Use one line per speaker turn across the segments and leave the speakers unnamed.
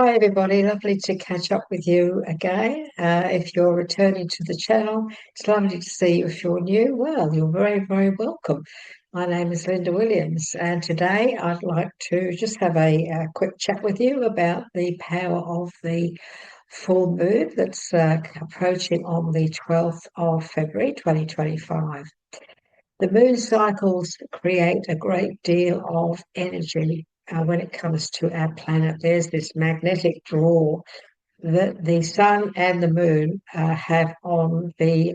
Hi, everybody. Lovely to catch up with you again. If you're returning to the channel, it's lovely to see you. If you're new, well, you're very, very welcome. My name is Linda Williams, and today I'd like to just have a quick chat with you about the power of the full moon that's approaching on the 12th of February 2025. The moon cycles create a great deal of energy when it comes to our planet. There's this magnetic draw that the sun and the moon have on the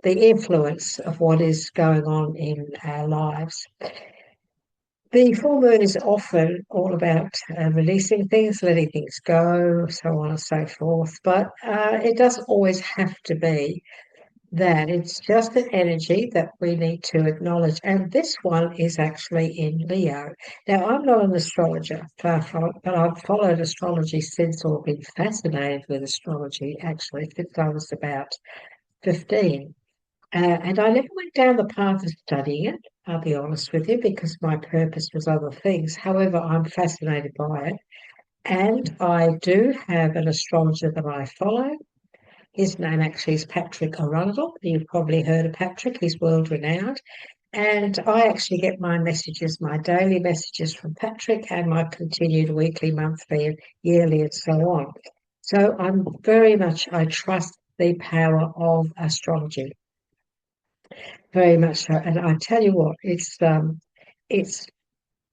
influence of what is going on in our lives. The full moon is often all about releasing things, letting things go, so on and so forth, but it doesn't always have to be that. It's just an energy that we need to acknowledge. And this one is actually in Leo. Now, I'm not an astrologer, but I've followed astrology since, or been fascinated with astrology actually, since I was about 15. And I never went down the path of studying it, I'll be honest with you, because my purpose was other things. However, I'm fascinated by it. And I do have an astrologer that I follow. His name actually is Patrick Arundel. You've probably heard of Patrick. He's world renowned. And I actually get my messages, my daily messages from Patrick, and my continued weekly, monthly, and yearly, and so on. So I trust the power of astrology. Very much so. And I tell you what, it's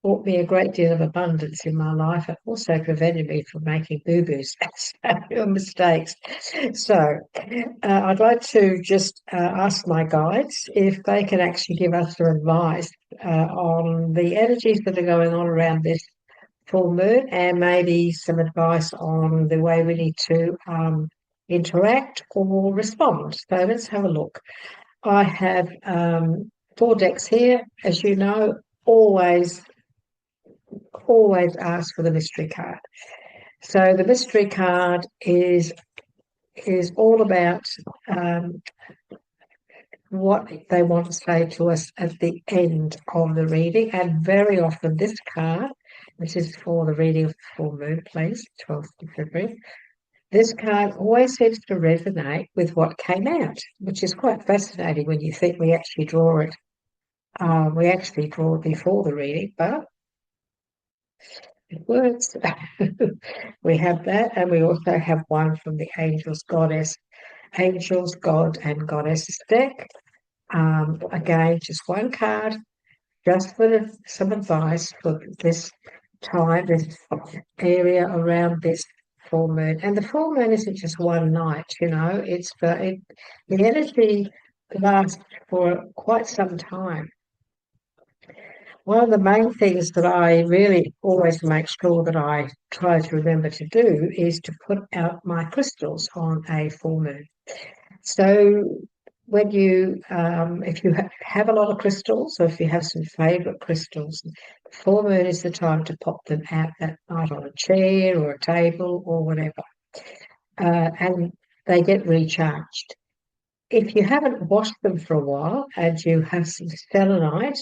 brought me a great deal of abundance in my life. It also prevented me from making boo-boos or mistakes. So I'd like to just ask my guides if they can actually give us some advice on the energies that are going on around this full moon, and maybe some advice on the way we need to interact or respond. So let's have a look. I have 4 decks here. As you know, always ask for the mystery card. So the mystery card is all about what they want to say to us at the end of the reading. And very often this card, which is for the reading of the full moon, please, 12th of February, this card always seems to resonate with what came out, which is quite fascinating when you think we actually draw it. We actually draw it before the reading, but it works. We have that, and we also have one from the Angels, God, and Goddesses deck. Again, just one card, just for some advice for this time, this area around this full moon. And the full moon isn't just one night, the energy lasts for quite some time. One of the main things that I really always make sure that I try to remember to do is to put out my crystals on a full moon. So when if you have a lot of crystals, or if you have some favorite crystals, full moon is the time to pop them out that night on a chair or a table or whatever, and they get recharged. If you haven't washed them for a while and you have some selenite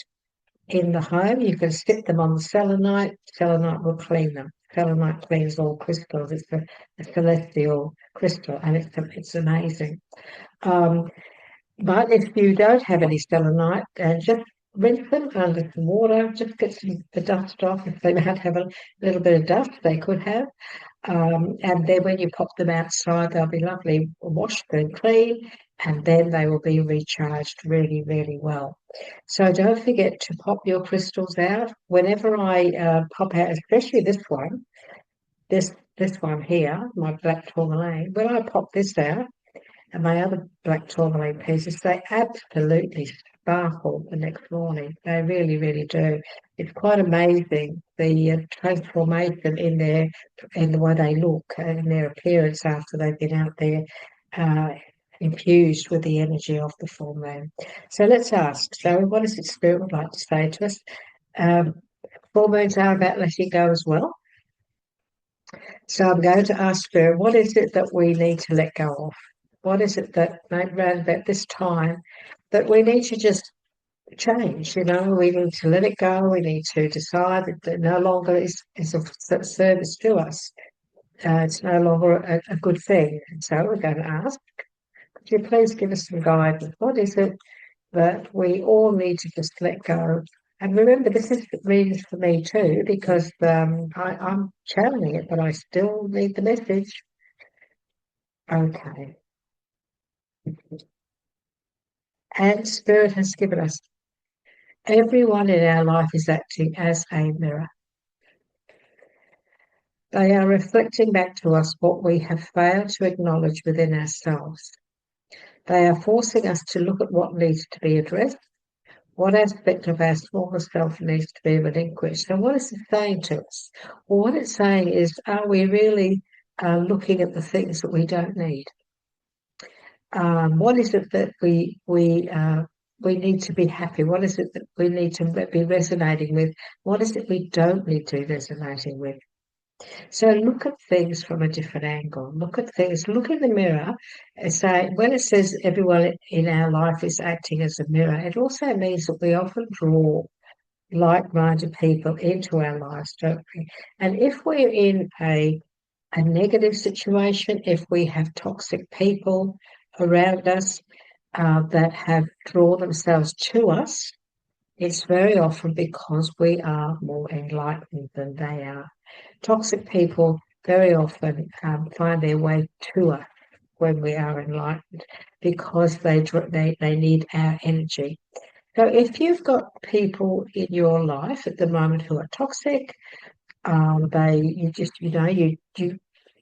in the home, you can stick them on the selenite. Selenite will clean them. Selenite cleans all crystals. It's a celestial crystal, and it's amazing. But if you don't have any selenite, just rinse them under some water. Just get the dust off. If they might have a little bit of dust, they could have. And then when you pop them outside, they'll be lovely, washed and clean, and then they will be recharged really, really well. So don't forget to pop your crystals out. Whenever I pop out, especially this one here, my black tourmaline, when I pop this out, and my other black tourmaline pieces, they absolutely sparkle the next morning. They really, really do. It's quite amazing, the transformation in the way they look and in their appearance after they've been out there infused with the energy of the full moon. So let's ask, shall we, what does the Spirit would like to say to us? Full moons are about letting go as well. So I'm going to ask Spirit, what is it that we need to let go of? What is it that around about this time that we need to just change? We need to let it go. We need to decide that it no longer is of service to us. It's no longer a good thing. So we're going to ask, could you please give us some guidance? What is it that we all need to just let go? And remember, this is means for me too, because I'm channeling it, but I still need the message. Okay. And Spirit has given us, everyone in our life is acting as a mirror. They are reflecting back to us what we have failed to acknowledge within ourselves. They are forcing us to look at what needs to be addressed, what aspect of our smaller self needs to be relinquished. And what is it saying to us? Well, what it's saying is, are we really looking at the things that we don't need? What is it that we need to be happy? What is it that we need to be resonating with? What is it we don't need to be resonating with? So look at things from a different angle. Look at things, look in the mirror and say, when it says everyone in our life is acting as a mirror, it also means that we often draw like-minded people into our lives, don't we? And if we're in a negative situation, if we have toxic people around us that have drawn themselves to us, it's very often because we are more enlightened than they are. Toxic people very often find their way to us when we are enlightened because they need our energy. So if you've got people in your life at the moment who are toxic,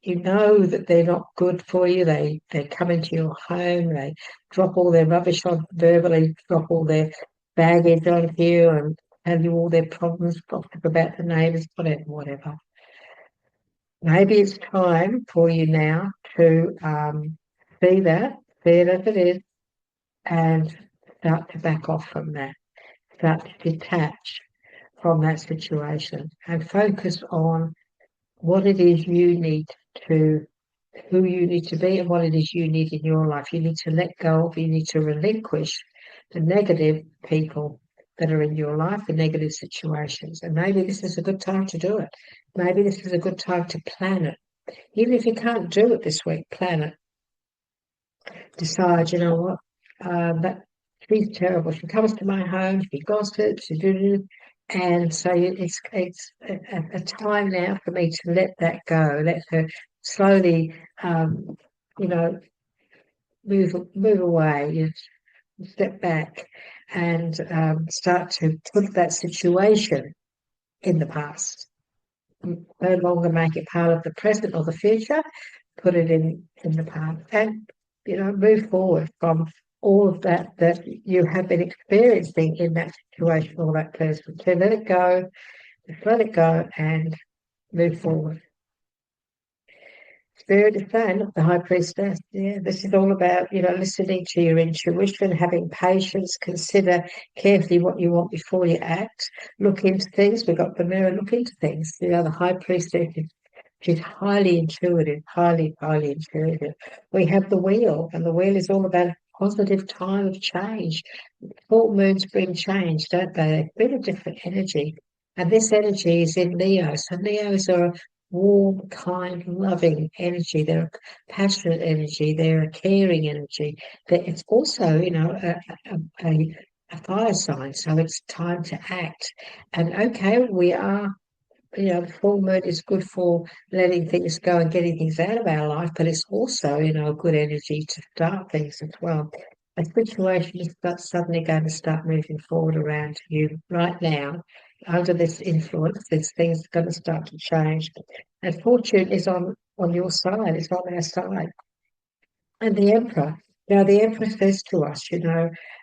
you know that they're not good for you. They come into your home, they drop all their rubbish on verbally, drop all their baggage on you, and tell you all their problems, gossip about the neighbours, whatever. Maybe it's time for you now to see that, see it as it is, and start to back off from that. Start to detach from that situation and focus on what it is you need to, who you need to be, and what it is you need in your life. You need to let go of, you need to relinquish the negative people that are in your life, the negative situations. And maybe this is a good time to do it. Maybe this is a good time to plan it. Even if you can't do it this week, plan it. Decide, you know what, that she's terrible. She comes to my home, she gossips, she do, and so it's a time now for me to let that go, let her slowly, you know, move away, step back, and start to put that situation in the past. No longer make it part of the present or the future, put it in the past, and move forward from all of that you have been experiencing in that situation or that person. So let it go, just let it go and move forward. Spirit is saying, look, the High Priestess, yeah, this is all about, listening to your intuition, having patience, consider carefully what you want before you act, look into things. We've got the mirror, look into things. The High Priestess she's highly intuitive, highly, highly intuitive. We have the wheel, and the wheel is all about a positive time of change. Full moons bring change, don't they? They bring a different energy. And this energy is in Leo. So Leos are warm, kind, loving energy. They're a passionate energy. They're a caring energy. It's also, a fire sign. So it's time to act. And okay, we are, the full moon is good for letting things go and getting things out of our life, but it's also, a good energy to start things as well. A situation is suddenly going to start moving forward around you right now. Under this influence, there's things going to start to change. And fortune is on your side, it's on our side. And the Emperor, the Emperor says to us,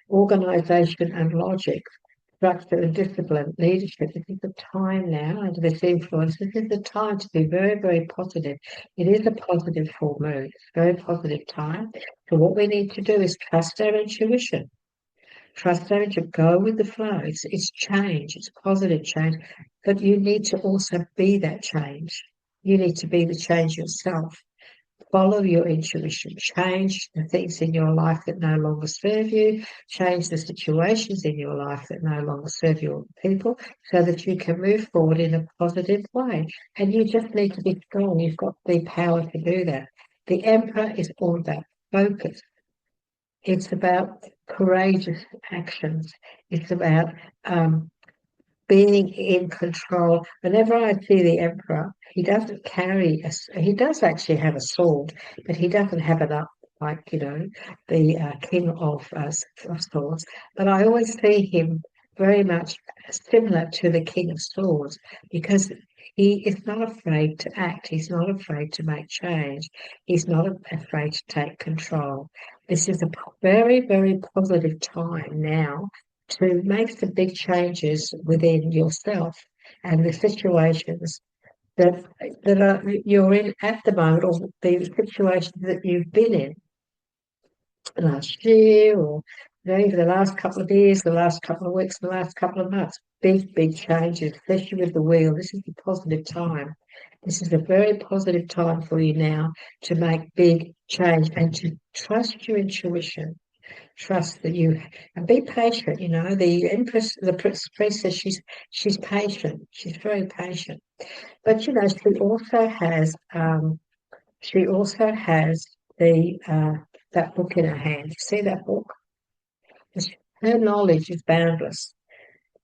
organisation and logic, structure and discipline, leadership. This is the time now, under this influence, this is the time to be very, very positive. It is a positive full moon. It's a very positive time. So what we need to do is trust our intuition. Trust our intuition. Go with the flow. It's change. It's positive change. But you need to also be that change. You need to be the change yourself. Follow your intuition. Change the things in your life that no longer serve you. Change the situations in your life that no longer serve your people so that you can move forward in a positive way. And you just need to be strong. You've got the power to do that. The Emperor is all about focus. It's about courageous actions. It's about being in control. Whenever I see the Emperor, he doesn't carry he does actually have a sword, but he doesn't have it up like, the King of Swords. But I always see him very much similar to the King of Swords because he is not afraid to act. He's not afraid to make change. He's not afraid to take control. This is a very, very positive time now to make some big changes within yourself and the situations that are you're in at the moment, or the situations that you've been in last year, or even the last couple of years, the last couple of weeks, the last couple of months. Big changes, especially with the wheel. This is a positive time. This is a very positive time for you now to make big change and to trust your intuition. Trust that you and be patient. The Empress, the princess, she's patient. She's very patient. But she also has the that book in her hand. You see that book? Her knowledge is boundless.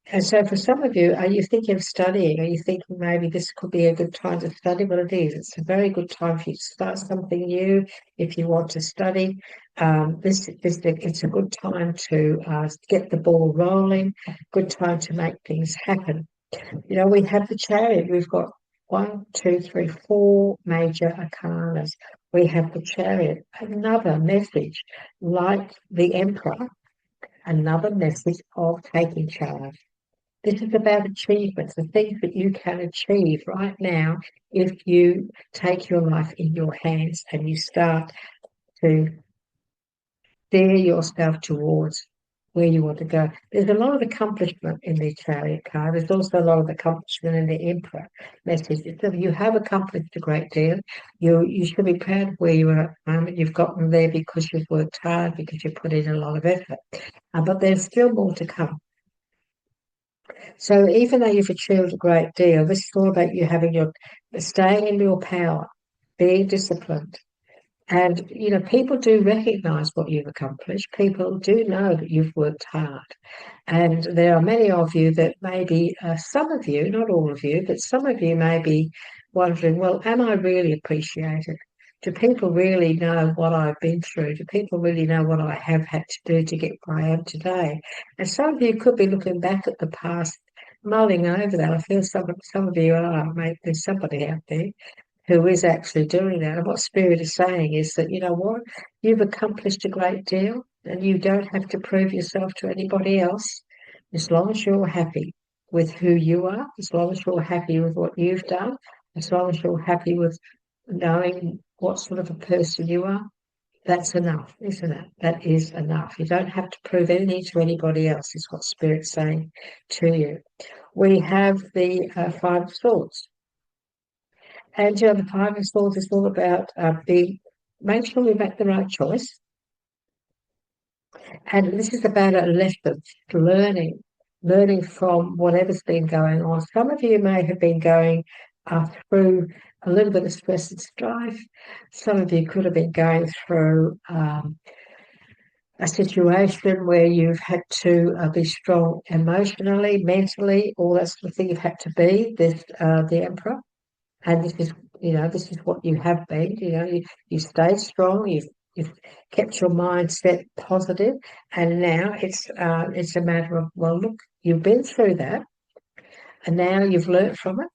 And so for some of you, are you thinking of studying? Are you thinking maybe this could be a good time to study? Well, it is. It's a very good time for you to start something new if you want to study. It's a good time to get the ball rolling, good time to make things happen. We have the Chariot. We've got 1, 2, 3, 4 major arcanas. We have the Chariot, another message like the Emperor, another message of taking charge. This is about achievements, the things that you can achieve right now if you take your life in your hands and you start to steer yourself towards where you want to go. There's a lot of accomplishment in the Chariot card. There's also a lot of accomplishment in the Emperor message. So you have accomplished a great deal. You should be proud of where you are at the moment. You've gotten there because you've worked hard, because you've put in a lot of effort. But there's still more to come. So even though you've achieved a great deal, this is all about you staying in your power, being disciplined. And, people do recognize what you've accomplished. People do know that you've worked hard. And there are many of you that maybe, some of you, not all of you, but some of you may be wondering, well, am I really appreciated? Do people really know what I've been through? Do people really know what I have had to do to get where I am today? And some of you could be looking back at the past, mulling over that. I feel some of you are. Maybe there's somebody out there who is actually doing that. And what Spirit is saying is that, you know what, you've accomplished a great deal and you don't have to prove yourself to anybody else. As long as you're happy with who you are, as long as you're happy with what you've done, as long as you're happy with knowing what sort of a person you are, that's enough, isn't it? That is enough. You don't have to prove anything to anybody else, is what Spirit's saying to you. We have the Five of Swords. And the Five of Swords is all about make sure we make the right choice. And this is about a lesson, learning from whatever's been going on. Some of you may have been going through a little bit of stress and strife. Some of you could have been going through a situation where you've had to be strong emotionally, mentally, all that sort of thing. You've had to be the Emperor. And this is what you have been. You stayed strong. You've kept your mindset positive, and now it's a matter of, well, look, you've been through that, and now you've learnt from it.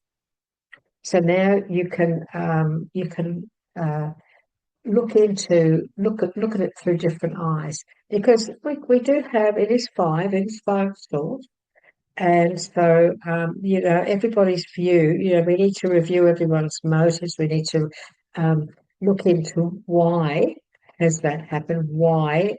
So now you can look at it through different eyes, because we do have it is five swords. And so, everybody's view, we need to review everyone's motives. We need to look into why has that happened? Why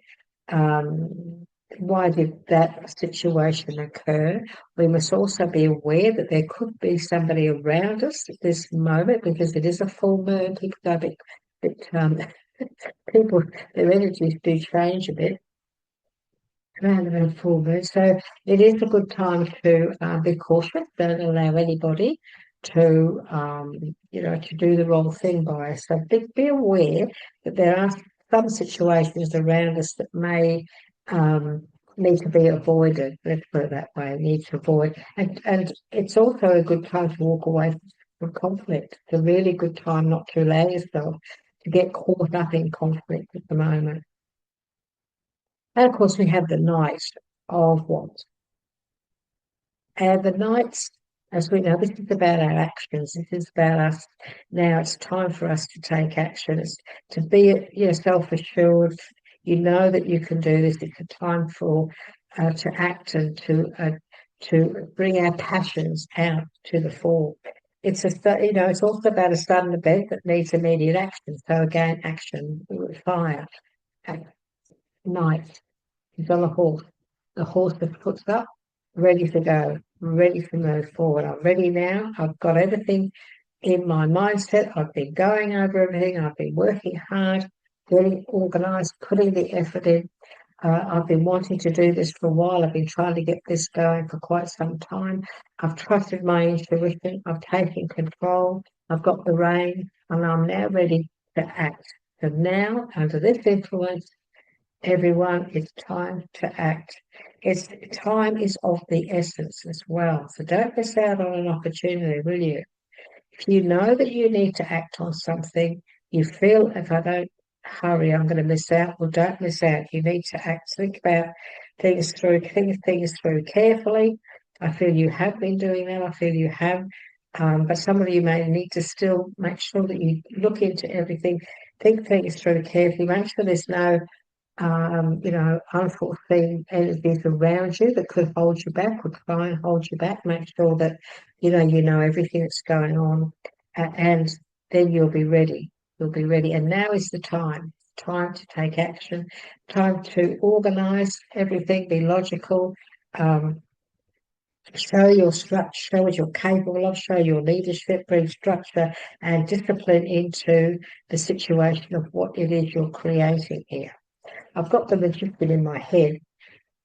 did that situation occur? We must also be aware that there could be somebody around us at this moment, because it is a full moon. People go a bit But people, their energies do change a bit around about full moon. So it is a good time to be cautious. Don't allow anybody to, to do the wrong thing by us. So be aware that there are some situations around us that may need to be avoided. Let's put it that way. Need to avoid, and it's also a good time to walk away from conflict. It's a really good time not to allow yourself to get caught up in conflict at the moment. And of course, we have the night of what? And the nights, as we know, this is about our actions. This is about us. Now it's time for us to take action. It's to be, self-assured. You know that you can do this. It's a time for to act and to bring our passions out to the fore. It's also about a sudden event that needs immediate action. So again, action, fire, night. He's on a horse. The horse that puts up, ready to go, ready to move forward. I'm ready now. I've got everything in my mindset. I've been going over everything. I've been working hard, getting organised, putting the effort in. I've been wanting to do this for a while. I've been trying to get this going for quite some time. I've trusted my intuition. I've taken control. I've got the rein, and I'm now ready to act. So now, under this influence, everyone, it's time to act. Time is of the essence as well. So don't miss out on an opportunity, will you? If you know that you need to act on something, you feel if I don't hurry, I'm going to miss out. Well, don't miss out. You need to act. Think about things through, think things through carefully. I feel you have been doing that. I feel you have. But some of you may need to still make sure that you look into everything, think things through carefully, make sure there's no unforeseen energies around you that could hold you back or try and hold you back. Make sure that, you know everything that's going on, and then you'll be ready. You'll be ready. And now is the time to take action, time to organise everything, be logical, show your structure, show what you're capable of, show your leadership, bring structure and discipline into the situation of what it is you're creating here. I've got the magician in my head.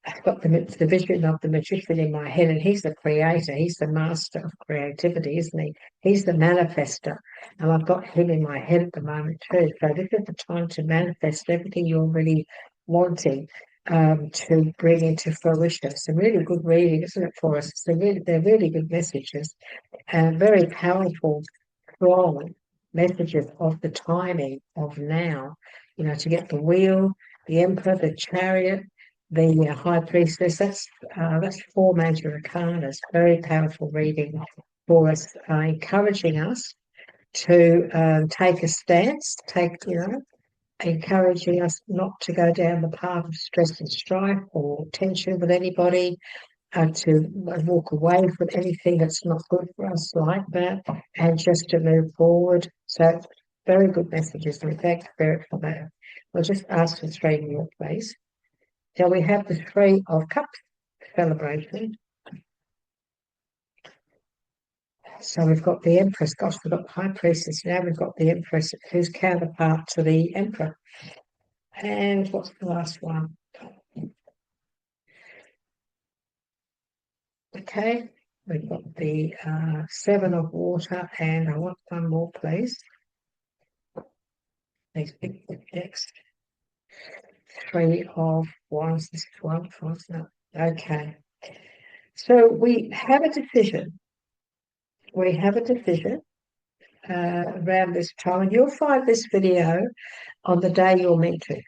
I've got the vision of the magician in my head, and he's the creator. He's the master of creativity, isn't he? He's the manifester. And I've got him in my head at the moment too. So this is the time to manifest everything you're really wanting to bring into fruition. It's a really good reading, isn't it, for us? They're really good messages and very powerful, strong messages of the timing of now. To get the wheel, the emperor, the chariot, the high priestess. That's four major arcanas. Very powerful reading for us, encouraging us to take a stance. Encouraging us not to go down the path of stress and strife or tension with anybody, to walk away from anything that's not good for us like that, and just to move forward. So very good messages. We thank Spirit for that. We'll just ask for three more, please. Now we have the Three of Cups celebration. So we've got the Empress. Gosh, we've got the High Priestess. Now we've got the Empress, who's counterpart to the Emperor. And what's the last one? Okay, we've got the Seven of Water, and I want one more, please. These big decks. Three of Wands. This is one for us now. Okay. So we have a decision. We have a decision around this time, and you'll find this video on the day you're meant to.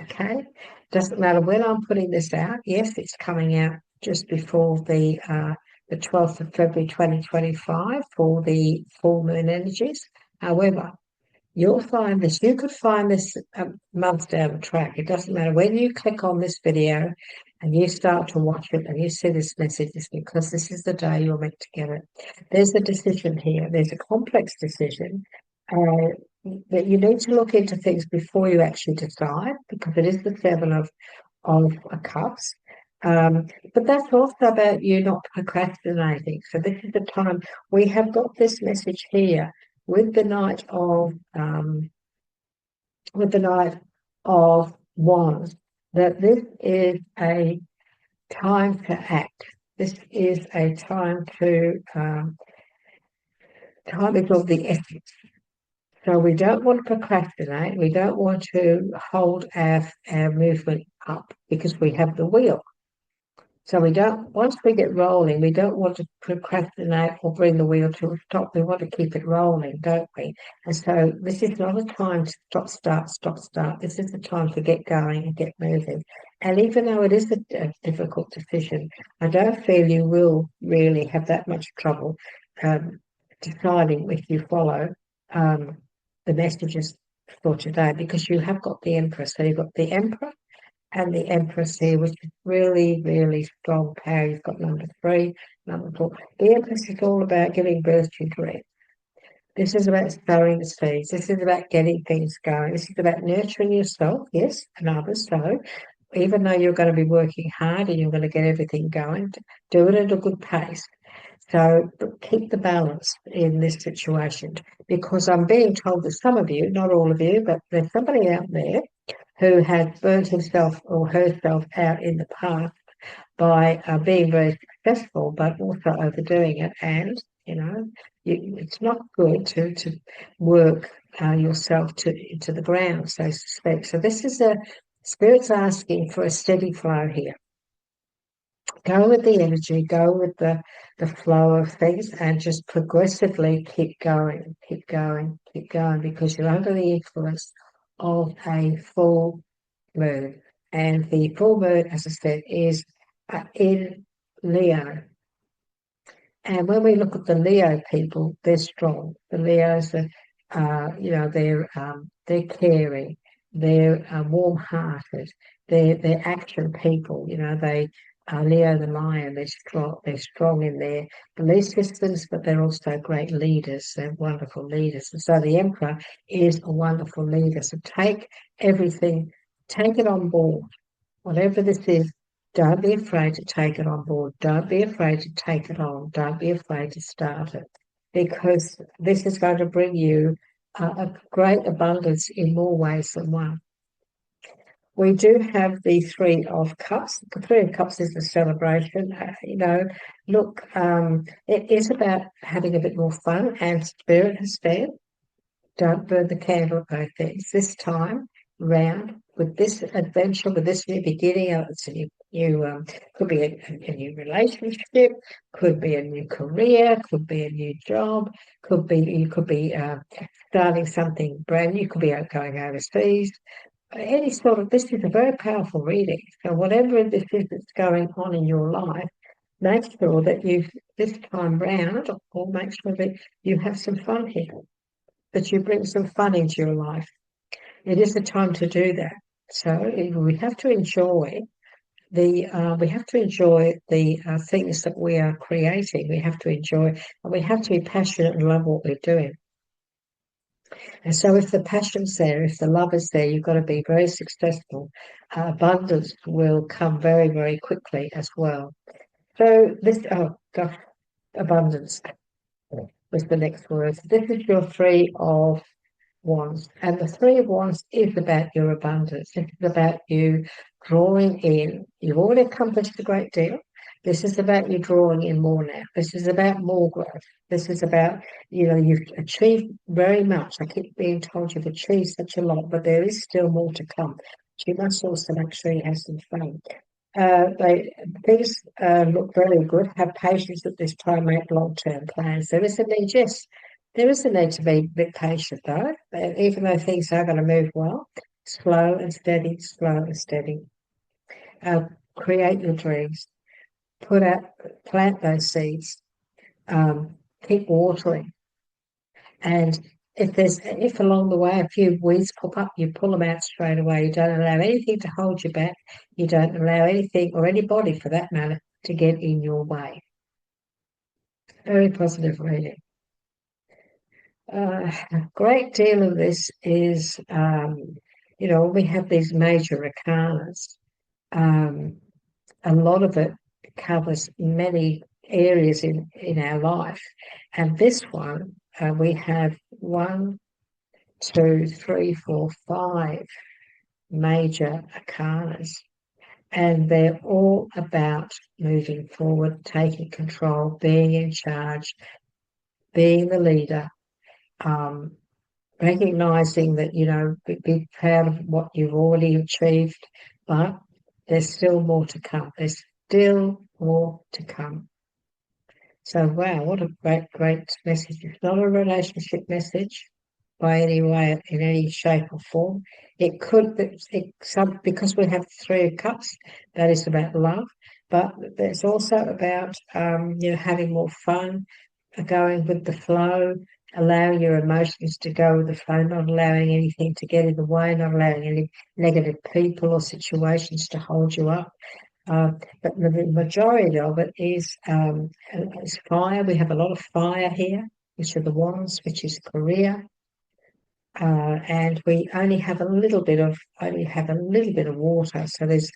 Okay. Doesn't matter when I'm putting this out. Yes, it's coming out just before the 12th of February 2025 for the full moon energies. However, you could find this a month down the track. It doesn't matter when you click on this video and you start to watch it and you see this message, it's because this is the day you're meant to get it. There's a decision here. There's a complex decision that you need to look into things before you actually decide, because it is the Seven of Cups. But that's also about you not procrastinating. So this is the time. We have got this message here with the Knight of with the Knight of Wands, that this is a time to act. This is a time to time is of the essence. So we don't want to procrastinate. We don't want to hold our movement up because we have the wheel. So we don't, once we get rolling, we don't want to procrastinate or bring the wheel to a stop. We want to keep it rolling, don't we? And so this is not a time to stop, start, stop, start. This is the time to get going and get moving. And even though it is a difficult decision, I don't feel you will really have that much trouble deciding if you follow um, the messages for today, because you have got the Empress. So you've got the Emperor and the Empress here, which is really, really strong power. You've got number 3, number 4. The Empress is all about giving birth to dreams. This is about sowing the seeds. This is about getting things going. This is about nurturing yourself, yes, and others. So even though you're going to be working hard and you're going to get everything going, do it at a good pace. So keep the balance in this situation, because I'm being told that some of you, not all of you, but there's somebody out there who has burnt himself or herself out in the past by being very successful, but also overdoing it. And, it's not good to work yourself to the ground, so to speak. So this is Spirit's asking for a steady flow here. Go with the energy, go with the flow of things, and just progressively keep going, keep going, keep going, because you're under the influence of a full moon. And the full moon, as I said, is in Leo. And when we look at the Leo people, they're strong. The Leos are, they're caring, they're warm-hearted, they're action people. They Leo the lion. They're strong in their belief systems, but they're also great leaders. They're wonderful leaders. And so the Emperor is a wonderful leader. So take everything, take it on board. Whatever this is, don't be afraid to take it on board. Don't be afraid to take it on. Don't be afraid to start it, because this is going to bring you a great abundance in more ways than one. We do have the 3 of Cups. The 3 of Cups is a celebration. Look, it is about having a bit more fun, and Spirit has said, don't burn the candle at both ends. This time round, with this adventure, with this new beginning, it's a new could be a new relationship, could be a new career, could be a new job, you could be starting something brand new, could be going overseas. Any sort of, this is a very powerful reading. So whatever this is that's going on in your life, make sure that this time round, or make sure that you have some fun here, that you bring some fun into your life. It is the time to do that. So we have to enjoy the things that we are creating. We have to enjoy, and we have to be passionate and love what we're doing. And so if the passion's there, if the love is there, you've got to be very successful. Abundance will come very, very quickly as well. So abundance was the next word. This is your 3 of Wands. And the 3 of Wands is about your abundance. This is about you drawing in. You've already accomplished a great deal. This is about you drawing in more now. This is about more growth. This is about, you've achieved very much. I keep being told you've achieved such a lot, but there is still more to come. You must also actually have some fun. Things look very good. Have patience at this time, make long-term plans. There is a need, yes. There is a need to be a bit patient, though, even though things are going to move well. Slow and steady, slow and steady. Create your dreams. Plant those seeds. Keep watering. And if along the way a few weeds pop up, you pull them out straight away. You don't allow anything to hold you back. You don't allow anything, or anybody for that matter, to get in your way. Very positive reading. A great deal of this is, we have these major arcanas. A lot of it covers many areas in our life. And this one, we have 1, 2, 3, 4, 5 major arcanas, and they're all about moving forward, taking control, being in charge, being the leader, recognizing that, be proud of what you've already achieved, but there's still more to come. There's still more to come. So, wow, what a great, great message. It's not a relationship message by any way, in any shape or form. It could be, because we have 3 of Cups, that is about love, but it's also about, having more fun, going with the flow, allowing your emotions to go with the flow, not allowing anything to get in the way, not allowing any negative people or situations to hold you up. But the majority of it is fire. We have a lot of fire here, which are the wands, which is career, and we only have a little bit of water. So there's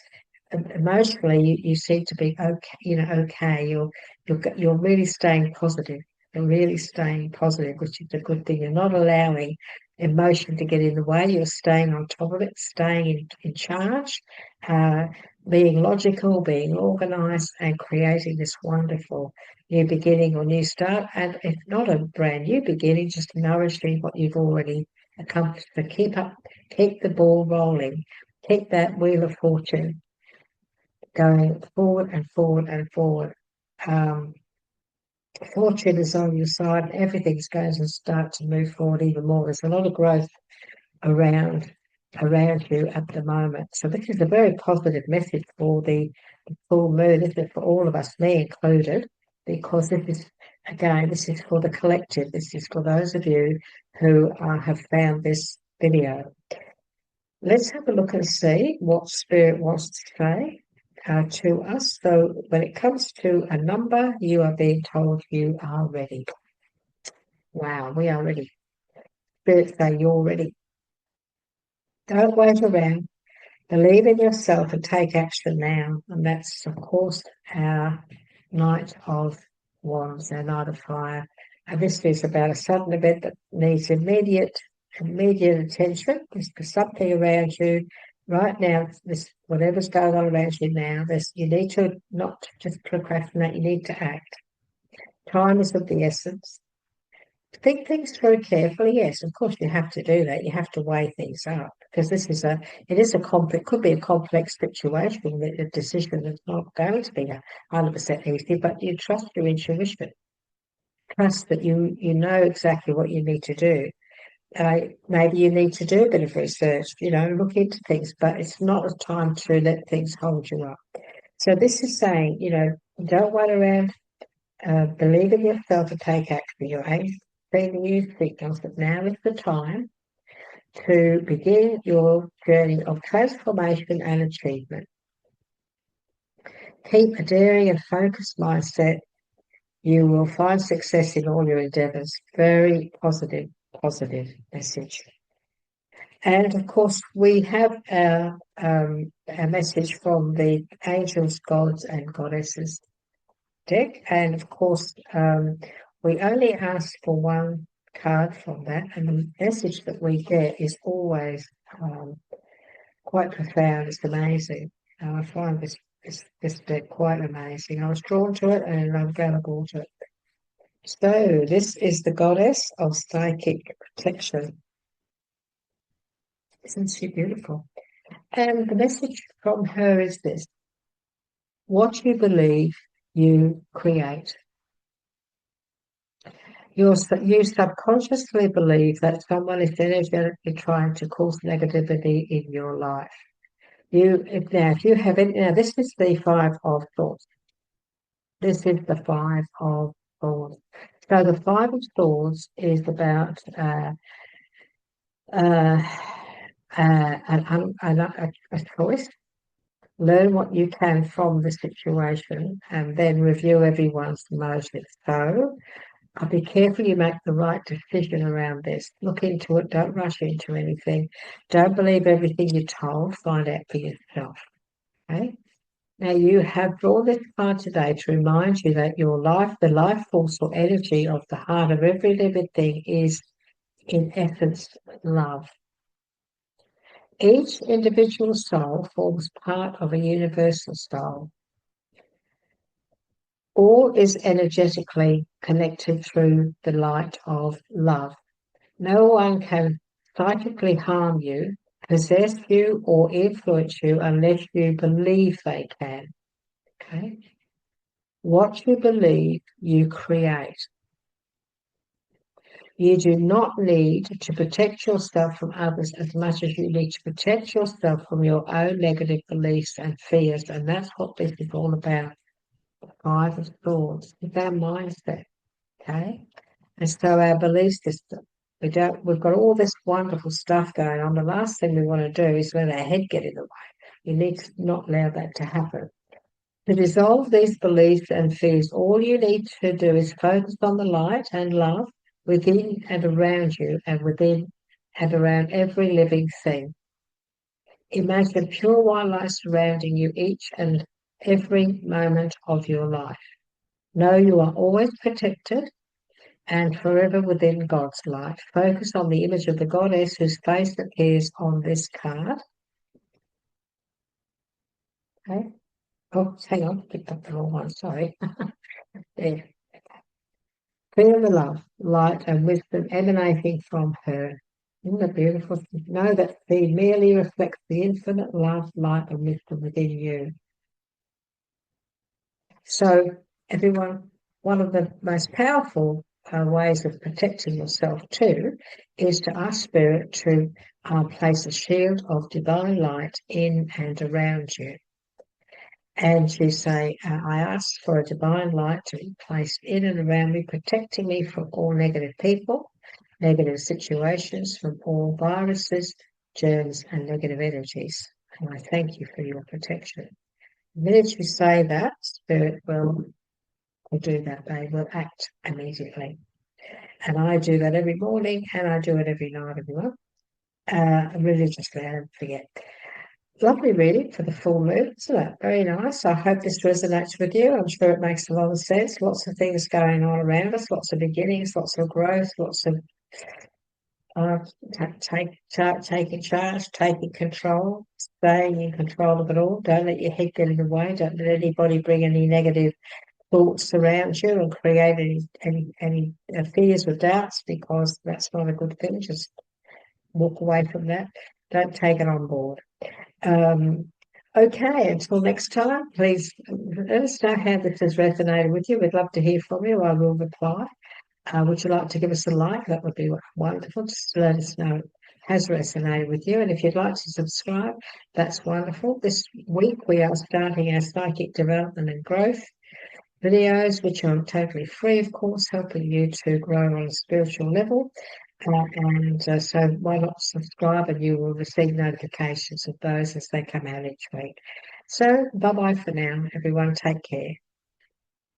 emotionally, you seem to be okay. Okay, you're really staying positive. You're really staying positive, which is a good thing. You're not allowing emotion to get in the way. You're staying on top of it, staying in charge, being logical, being organised, and creating this wonderful new beginning or new start. And if not a brand new beginning, just nourishing what you've already accomplished. So keep the ball rolling, keep that wheel of fortune going forward and forward and forward. Fortune is on your side. Everything's going to start to move forward even more. There's a lot of growth around you at the moment. So this is a very positive message for the full moon. This is for all of us, me included, because this is for the collective. This is for those of you who have found this video. Let's have a look and see what Spirit wants to say to us. So when it comes to a number, you are being told you are ready. Wow, we are ready. Spirit say you're ready. Don't wait around. Believe in yourself and take action now. And that's, of course, our Knight of Wands, our Knight of Fire. And this is about a sudden event that needs immediate attention. There's something around you right now. Whatever's going on around you now, you need to not just procrastinate. You need to act. Time is of the essence. Think things through carefully. Yes, of course you have to do that. You have to weigh things up because it could be a complex situation. The decision is not going to be 100% easy, but you trust your intuition. Trust that you know exactly what you need to do. Maybe you need to do a bit of research, look into things, but it's not a time to let things hold you up. So this is saying, don't wait around, believe in yourself and take action. You're seeing new signals that now is the time to begin your journey of transformation and achievement. Keep a daring and focused mindset. You will find success in all your endeavours. Very positive message. And of course, we have our message from the angels, gods, and goddesses deck. And of course, we only ask for one card from that, and the message that we get is always quite profound. It's amazing. I find this deck quite amazing. I was drawn to it, and I'm glad I bought it. So this is the goddess of psychic protection. Isn't she beautiful? And the message from her is this: what you believe, you create. You subconsciously believe that someone is energetically trying to cause negativity in your life. If you have it, now this is the 5 of Swords. This is the 5 of Swords. So the 5 of Swords is about a choice. Learn what you can from the situation and then review everyone's motives. So be careful you make the right decision around this. Look into it. Don't rush into anything. Don't believe everything you're told. Find out for yourself. Okay? Now, you have drawn this card today to remind you that your life, the life force or energy of the heart of every living thing is in essence, love. Each individual soul forms part of a universal soul. All is energetically connected through the light of love. No one can psychically harm you, possess you, or influence you unless you believe they can. Okay? What you believe, you create. You do not need to protect yourself from others as much as you need to protect yourself from your own negative beliefs and fears. And that's what this is all about. Five of Swords. It's our mindset. Okay? And so our belief system. We've got all this wonderful stuff going on. The last thing we want to do is let our head get in the way. You need to not allow that to happen. To dissolve these beliefs and fears, all you need to do is focus on the light and love within and around you, and within and around every living thing. Imagine pure white light surrounding you each and every moment of your life. Know you are always protected and forever within God's light. Focus on the image of the goddess whose face appears on this card. Okay. Oh, hang on, picked up the wrong one, sorry. There. Feel the love, light, and wisdom emanating from her. Isn't it beautiful? Know that she merely reflects the infinite love, light, and wisdom within you. So, everyone, one of the most powerful ways of protecting yourself too is to ask Spirit to place a shield of divine light in and around you. And you say, I ask for a divine light to be placed in and around me, protecting me from all negative people, negative situations, from all viruses, germs, and negative energies. And I thank you for your protection. The minute you say that, Spirit will do that. They will act immediately. And I do that every morning, and I do it every night, everyone. Religiously, I don't forget. Lovely reading for the full moon, isn't it? Very nice. I hope this resonates with you. I'm sure it makes a lot of sense. Lots of things going on around us, lots of beginnings, lots of growth, lots of taking charge, taking control, staying in control of it all. Don't let your head get in the way. Don't let anybody bring any negative thoughts around you and create any fears or doubts, because that's not a good thing. Just walk away from that. Don't take it on board. Okay, until next time, please let us know how this has resonated with you. We'd love to hear from you. I will reply. Would you like to give us a like? That would be wonderful. Just to let us know it has resonated with you. And if you'd like to subscribe, that's wonderful. This week we are starting our psychic development and growth videos, which are totally free, of course, helping you to grow on a spiritual level. So why not subscribe, and you will receive notifications of those as they come out each week. So bye-bye for now, everyone. Take care.